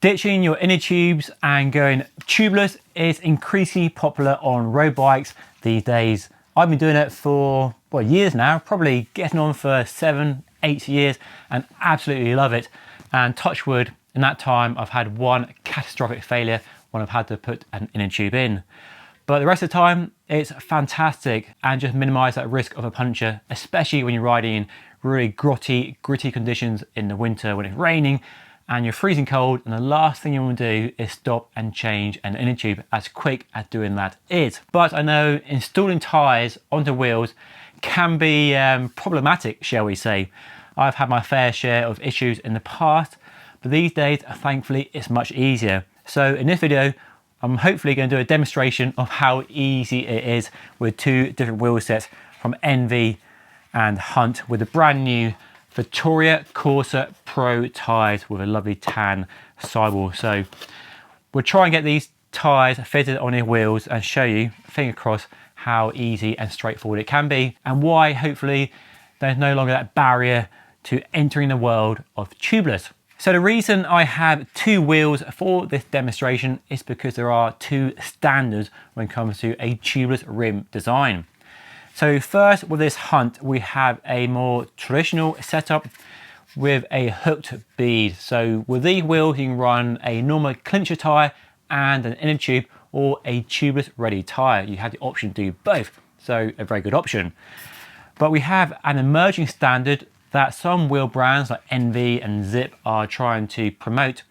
Ditching your inner tubes and going tubeless is increasingly popular on road bikes these days. I've been doing it for years now, probably getting on for 7, 8 years, and absolutely love it. And touch wood, in that time I've had one catastrophic failure when I've had to put an inner tube in. But the rest of the time it's fantastic and just minimize that risk of a puncture, especially when you're riding in really gritty conditions in the winter when it's raining and you're freezing cold, and the last thing you want to do is stop and change an inner tube, as quick as doing that is. But I know installing tyres onto wheels can be problematic, shall we say. I've had my fair share of issues in the past, but these days, thankfully, it's much easier. So in this video, I'm hopefully going to do a demonstration of how easy it is with 2 different wheel sets from NV and Hunt with a brand new Vittoria Corsa Pro tyres with a lovely tan sidewall. So we'll try and get these tyres fitted on your wheels and show you, finger crossed, how easy and straightforward it can be, and why hopefully there's no longer that barrier to entering the world of tubeless. So the reason I have 2 wheels for this demonstration is because there are 2 standards when it comes to a tubeless rim design. So first, with this Hunt, we have a more traditional setup with a hooked bead. So with these wheels, you can run a normal clincher tyre and an inner tube, or a tubeless ready tyre. You have the option to do both, so a very good option. But we have an emerging standard that some wheel brands like NV and Zip are trying to promote,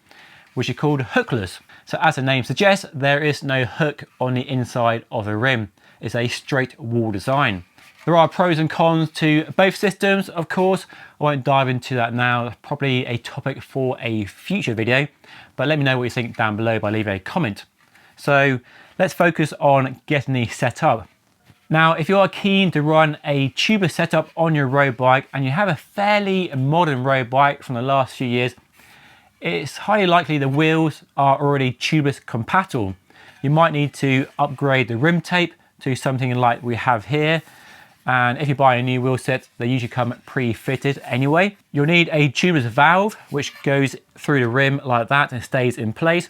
which is called Hookless. So as the name suggests, there is no hook on the inside of the rim. It's a straight wall design. There are pros and cons to both systems, of course. I won't dive into that now. That's probably a topic for a future video, but let me know what you think down below by leaving a comment. So let's focus on getting these set up. Now, if you are keen to run a tubeless setup on your road bike and you have a fairly modern road bike from the last few years, it's highly likely the wheels are already tubeless compatible. You might need to upgrade the rim tape to something like we have here. And if you buy a new wheel set, they usually come pre-fitted anyway. You'll need a tubeless valve, which goes through the rim like that and stays in place,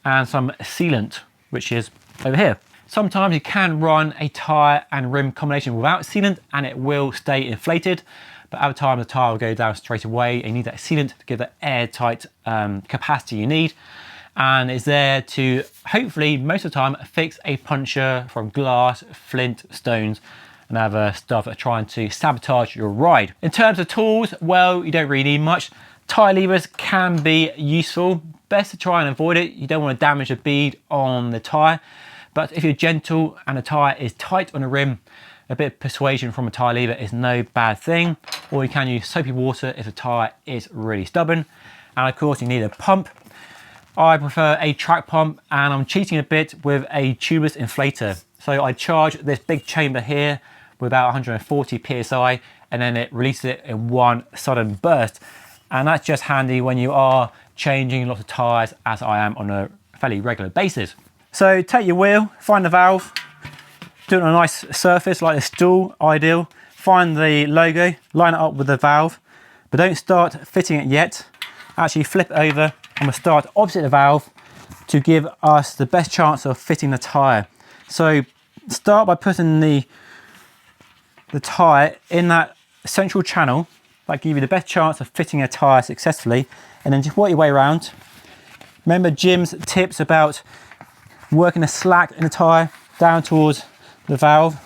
and some sealant, which is over here. Sometimes you can run a tyre and rim combination without sealant and it will stay inflated, but over time the tyre will go down straight away, and you need that sealant to give the airtight capacity you need. And it's there to hopefully most of the time fix a puncture from glass, flint, stones, and other stuff that are trying to sabotage your ride. In terms of tools, well, you don't really need much. Tyre levers can be useful. Best to try and avoid it. You don't want to damage the bead on the tyre. But if you're gentle and the tyre is tight on the rim, a bit of persuasion from a tyre lever is no bad thing. Or you can use soapy water if the tyre is really stubborn. And of course you need a pump. I prefer a track pump, and I'm cheating a bit with a tubeless inflator. So I charge this big chamber here with about 140 psi, and then it releases it in one sudden burst. And that's just handy when you are changing lots of tyres, as I am on a fairly regular basis. So take your wheel, find the valve, do it on a nice surface like a stool, ideal. Find the logo, line it up with the valve, but don't start fitting it yet. Actually flip it over. I'm going to start opposite the valve to give us the best chance of fitting the tyre. So start by putting the tyre in that central channel. That give you the best chance of fitting a tyre successfully, and then just work your way around. Remember Jim's tips about working the slack in the tyre down towards the valve.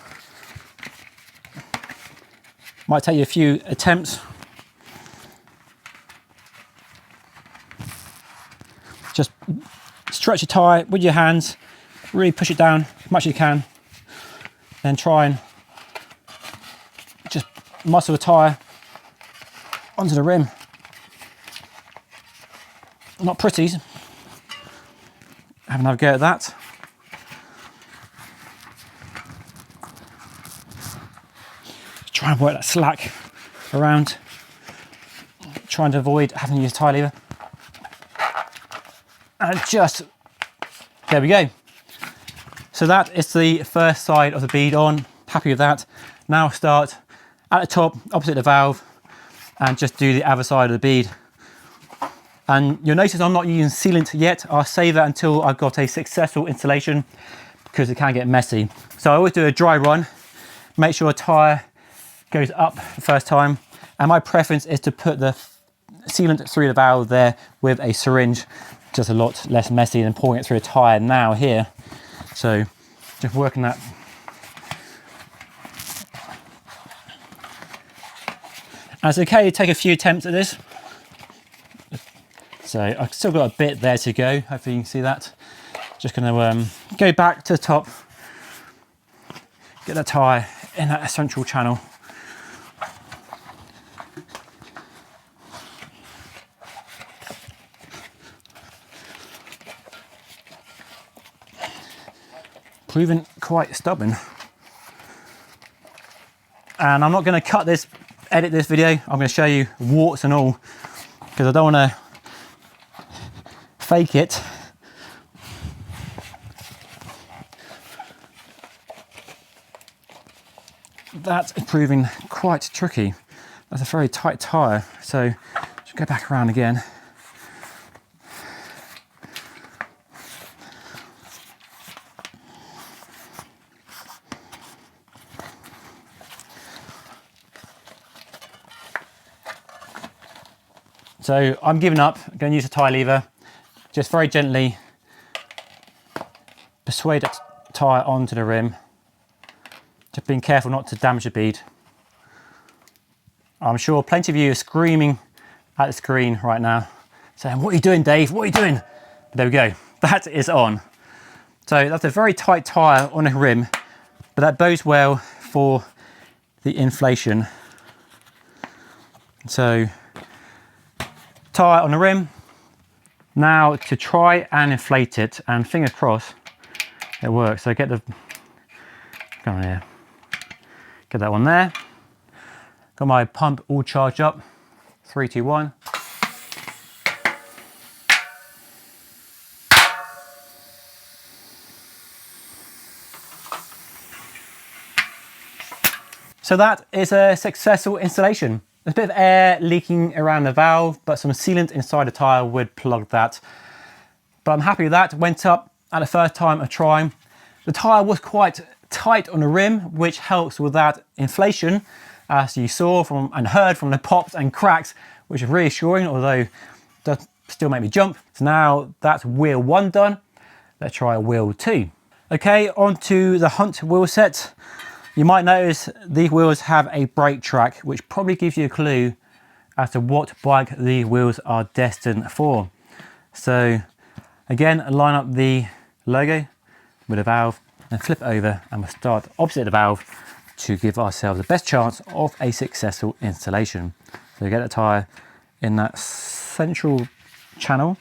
Might take you a few attempts. Just stretch your tyre with your hands, really push it down as much as you can, then try and just muscle the tyre onto the rim. Not pretty. Have another go at that. Try and work that slack around, trying to avoid having to use a tyre lever. And just, there we go. So that is the first side of the bead on. Happy with that. Now start at the top, opposite the valve, and just do the other side of the bead. And you'll notice I'm not using sealant yet. I'll save that until I've got a successful installation because it can get messy. So I always do a dry run, make sure a tyre goes up the first time. And my preference is to put the sealant through the valve there with a syringe, just a lot less messy than pouring it through a tyre now here. So just working that. And it's okay to take a few attempts at this. So I've still got a bit there to go. Hopefully you can see that. Just gonna go back to the top, get that tyre in that central channel. Proving quite stubborn. And I'm not gonna edit this video. I'm gonna show you warts and all, because I don't wanna fake it. That's proving quite tricky. That's a very tight tyre. So just go back around again. So I'm giving up. I'm going to use a tyre lever. Just very gently persuade that tyre onto the rim. Just being careful not to damage the bead. I'm sure plenty of you are screaming at the screen right now, saying, "What are you doing, Dave? What are you doing?" But there we go. That is on. So that's a very tight tyre on the rim, but that bodes well for the inflation. So tyre on the rim. Now to try and inflate it, and fingers crossed it works. So get the, come on here, get that one there. Got my pump all charged up. 3, 2, 1. So that is a successful installation. There's a bit of air leaking around the valve, but some sealant inside the tyre would plug that. But I'm happy with that. Went up at the first time of trying. The tyre was quite tight on the rim, which helps with that inflation, as you saw from and heard from the pops and cracks, which is reassuring, although does still make me jump. So now that's wheel 1 done. Let's try wheel 2. Okay, onto the Hunt wheel set. You might notice these wheels have a brake track, which probably gives you a clue as to what bike the wheels are destined for. So again, line up the logo with a valve and flip it over, and we'll start opposite the valve to give ourselves the best chance of a successful installation. So get the tyre in that central channel.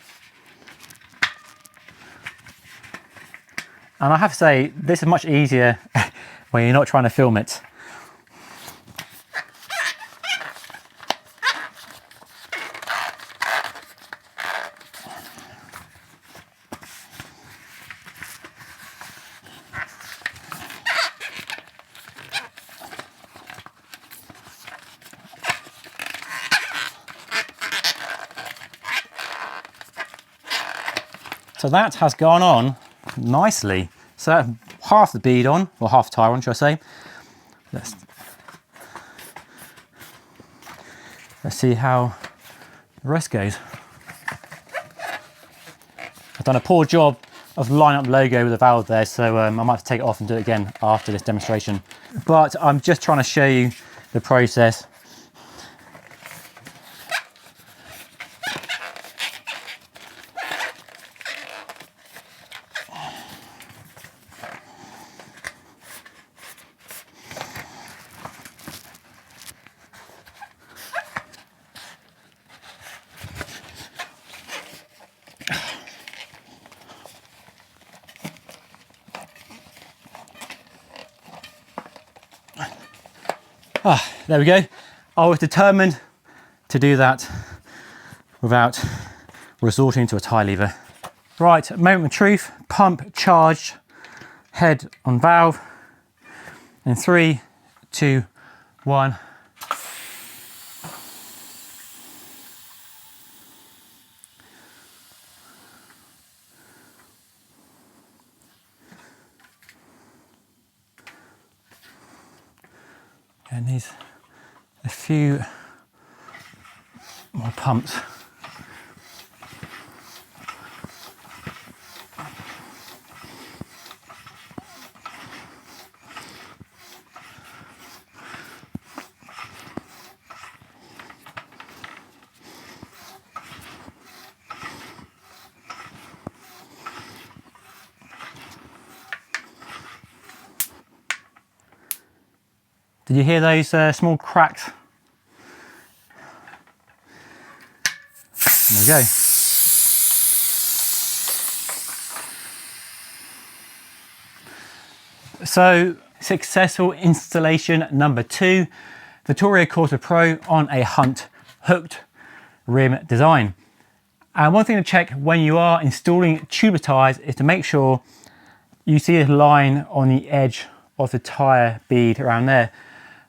And I have to say, this is much easier when you're not trying to film it. So that has gone on nicely. So half the bead on, or half tyre on, should I say. Let's see how the rest goes. I've done a poor job of lining up the logo with the valve there, so I might have to take it off and do it again after this demonstration. But I'm just trying to show you the process. There we go. I was determined to do that without resorting to a tie lever. Right, moment of truth, pump charged, head on valve. In 3, 2, 1. It needs a few more pumps. Did you hear those small cracks? There we go. So, successful installation number 2, Vittoria Corsa Pro on a Hunt hooked rim design. And one thing to check when you are installing tubeless tyres is to make sure you see a line on the edge of the tyre bead around there.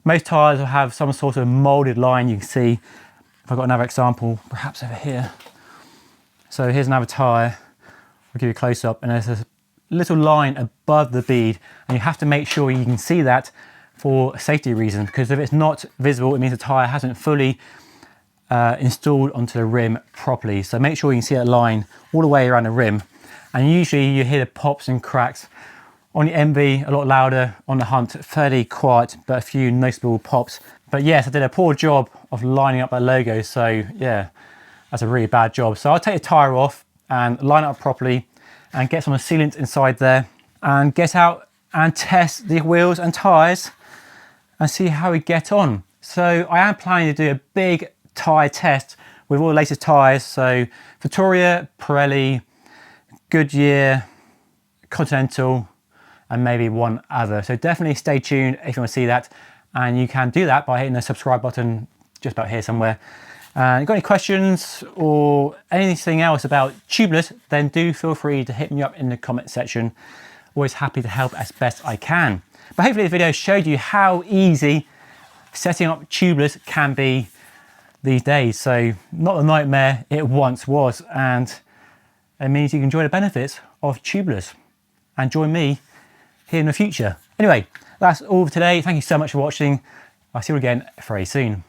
Most tyres will have some sort of moulded line. You can see, if I've got another example, perhaps over here. So here's another tyre. I'll give you a close up, and there's a little line above the bead, and you have to make sure you can see that for safety reasons, because if it's not visible, it means the tyre hasn't fully installed onto the rim properly. So make sure you can see that line all the way around the rim. And usually you hear the pops and cracks. On the MV, a lot louder. On the Hunt, fairly quiet, but a few noticeable pops. But yes, I did a poor job of lining up that logo, so yeah, that's a really bad job. So I'll take the tyre off and line it up properly and get some sealant inside there and get out and test the wheels and tyres and see how we get on. So I am planning to do a big tyre test with all the latest tyres. So Vittoria, Pirelli, Goodyear, Continental, and maybe one other. So definitely stay tuned if you want to see that. And you can do that by hitting the subscribe button just about here somewhere. If you've got any questions or anything else about tubeless, then do feel free to hit me up in the comment section. Always happy to help as best I can. But hopefully this video showed you how easy setting up tubeless can be these days. So not the nightmare it once was, and it means you can enjoy the benefits of tubeless and join me here in the future. Anyway, that's all for today. Thank you so much for watching. I'll see you again very soon.